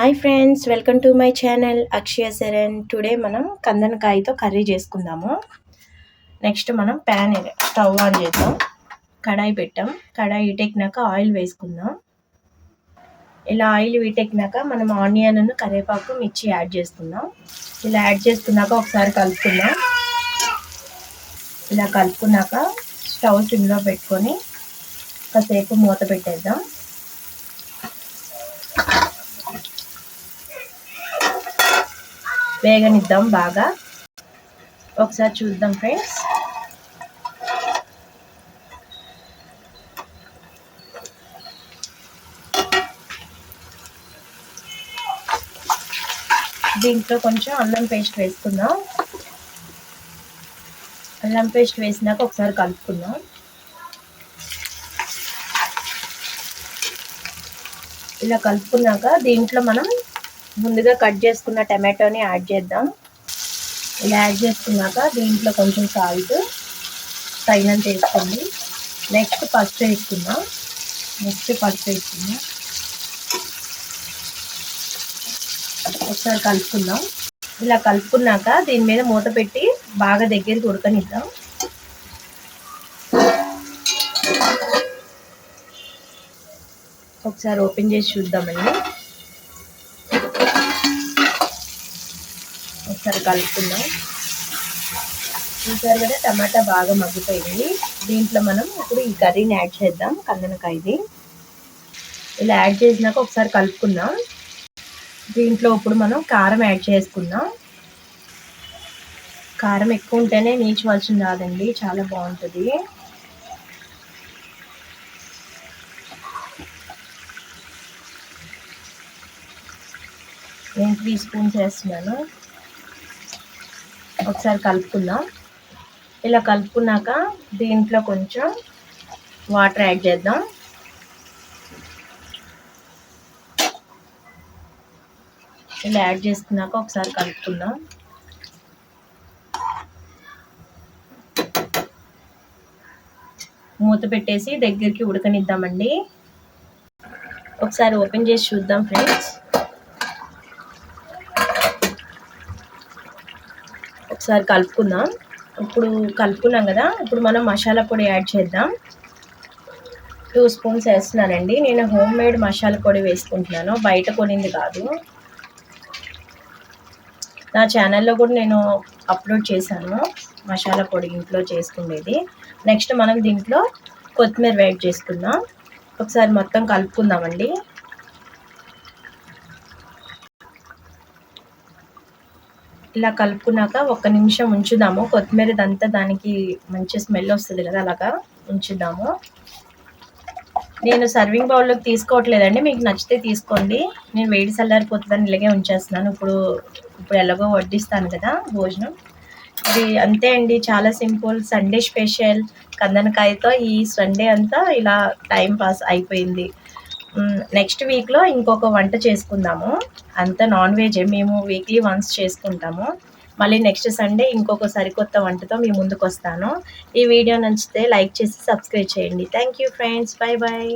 Hi friends, welcome to my channel Akshaya Sharan. Today మనం కందనకాయతో curry చేసుకుందాము. నెక్స్ట్ మనం ప్యాన్ స్టవ్ ఆన్ చేద్దాం. కడాయి పెట్టాం. కడాయి హీటెక్కినాక ఆయిల్ వేసుకుందాం. ఇలా ఆయిల్ హీటెక్కినాక మనం ఆనియన్, కరివేపాకు, మిర్చి యాడ్ చేసుకుందాం. ఇలా యాడ్ చేసుకున్నాక ఒకసారి కలుపుకుందాం. ఇలా కలుపుకున్నాక స్టవ్ సిమ్లో పెట్టుకొని కాసేపు మూత పెట్టేద్దాం. వేగనిద్దాం బాగా. ఒకసారి చూద్దాం ఫ్రెండ్స్. దీంట్లో కొంచెం అల్లం పేస్ట్ వేసుకుందాం. అల్లం పేస్ట్ వేసినాక ఒకసారి కలుపుకుందాం. ఇలా కలుపుకున్నాక దీంట్లో మనం ముందుగా కట్ చేసుకున్న టమాటోని యాడ్ చేద్దాం. ఇలా యాడ్ చేసుకున్నాక దీంట్లో కొంచెం సాల్ట్ తగినంత వేసుకోండి. నెక్స్ట్ పసుపు వేసుకుందాం. ఒకసారి కలుపుకుందాం. ఇలా కలుపుకున్నాక దీని మీద మూత పెట్టి బాగా దగ్గరికి ఉడకనిద్దాం. ఒకసారి ఓపెన్ చేసి చూద్దామండి. ఒకసారి కలుపుకుందాం. చూసారు కదా, టమాటా బాగా మగ్గిపోయింది. దీంట్లో మనం ఇప్పుడు ఈ కర్రీని యాడ్ చేద్దాం, కందనకాయది. ఇలా యాడ్ చేసినాక ఒకసారి కలుపుకుందాం. దీంట్లో ఇప్పుడు మనం కారం యాడ్ చేసుకుందాం. కారం ఎక్కువ ఉంటేనే నీచు వాసన రాదండి, చాలా బాగుంటుంది. నేను 3 స్పూన్స్ వేస్తున్నాను. ఒకసారి కలుపుకుందాం. ఇలా కలుపుకున్నాక దీంట్లో కొంచెం వాటర్ యాడ్ చేద్దాం. ఇలా యాడ్ చేసుకున్నాక ఒకసారి కలుపుకుందాం. మూత పెట్టేసి దగ్గరికి ఉడకనిద్దామండి. ఒకసారి ఓపెన్ చేసి చూద్దాం ఫ్రెండ్స్. ఒకసారి కలుపుకుందాం. ఇప్పుడు కలుపుకున్నాం కదా, ఇప్పుడు మనం మసాలా పొడి యాడ్ చేద్దాం. 2 స్పూన్స్ వేస్తున్నానండి. నేను హోమ్ మేడ్ మసాలా పొడి వేసుకుంటున్నాను, బయట కొనింది కాదు. నా ఛానల్లో కూడా నేను అప్లోడ్ చేశాను మసాలా పొడి ఇంట్లో చేసుకునేది. నెక్స్ట్ మనం దీంట్లో కొత్తిమీర యాడ్ చేసుకుందాం. ఒకసారి మొత్తం కలుపుకుందామండి. ఇలా కలుపుకున్నాక 1 నిమిషం ఉంచుదాము. కొత్తిమీరదంతా దానికి మంచి స్మెల్ వస్తుంది కదా, అలాగా ఉంచుదాము. నేను సర్వింగ్ బౌల్లోకి తీసుకోవట్లేదండి, మీకు నచ్చితే తీసుకోండి. నేను వేడి చల్లారిపోతుందని ఇలాగే ఉంచేస్తున్నాను. ఇప్పుడు ఎలాగో వడ్డిస్తాను కదా భోజనం. ఇది అంతే అండి, చాలా సింపుల్. సండే స్పెషల్ కందనకాయతో ఈ సండే అంతా ఇలా టైం పాస్ అయిపోయింది. నెక్స్ట్ వీక్లో ఇంకొక వంట చేసుకుందాము. అంతా నాన్ వెజ్, మేము వీక్లీ వన్స్ చేసుకుంటాము. మళ్ళీ నెక్స్ట్ సండే ఇంకొక సరికొత్త వంటతో మీ ముందుకు వస్తాను. ఈ వీడియో నచ్చితే లైక్ చేసి సబ్స్క్రైబ్ చేయండి. Thank you friends. Bye bye.